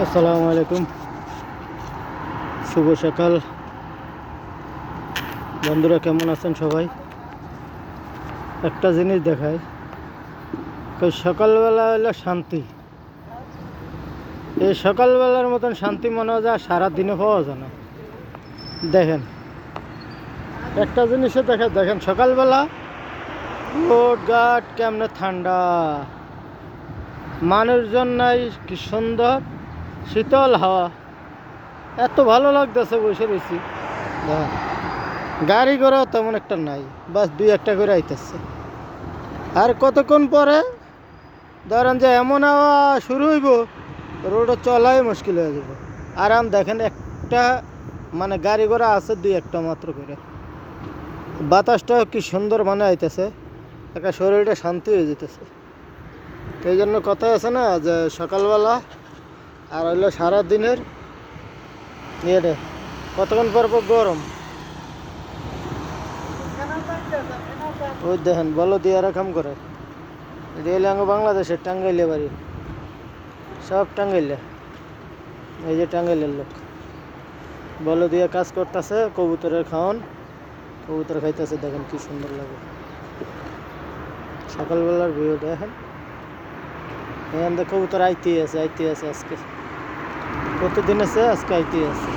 আসসালামু আলাইকুম, শুভ সকাল বন্ধুরা। কেমন আছেন সবাই? একটা জিনিস দেখায়, ওই সকালবেলা হলো শান্তি। এই সকালবেলার মতন শান্তি মনে হয় যায় সারাদিনে পাওয়া যায় না। দেখেন একটা জিনিসও দেখেন সকালবেলা রোড ঘাট কেমনে ঠান্ডা, মানুষজন নাই, কি সুন্দর শীতল হাওয়া, এত ভালো লাগতেছে। বসে রয়েছি, দেখেন গাড়ি ঘোড়াও তেমন একটা নাই, বাস দুই একটা করে আইতেছে। আর কতক্ষণ পরে ধরেন যে এমন হাওয়া শুরু হইব, রোডে চলাই মুশকিল হয়ে যাবে। আরাম দেখেন একটা মানে গাড়ি ঘোড়া আছে দুই একটা মাত্র করে, বাতাসটাও কি সুন্দর মানে আইতেছে, একটা শরীরটা শান্তি হয়ে যেতেছে। এই জন্য কথা আছে না যে সকালবেলা আর হইলো সারাদিনের ইয়ে, কতক্ষণ পর পর গরম। ওই দেখেন বলো দিয়ে কাম করে, রেল বাংলাদেশের টাঙ্গাইলে বাড়ি, সব টাঙ্গাইলে। এই যে টাঙ্গাইলের লোক বলো দিয়ে কাজ করতেছে, কবুতরের খাওয়ান, কবুতর খাইতেছে। দেখেন কি সুন্দর লাগে সকালবেলার ভিউ। দেখেন এখান থেকে কবুতর আইতে আছে আজকে, প্রতিদিন আছে, আজকে আইতে আছে।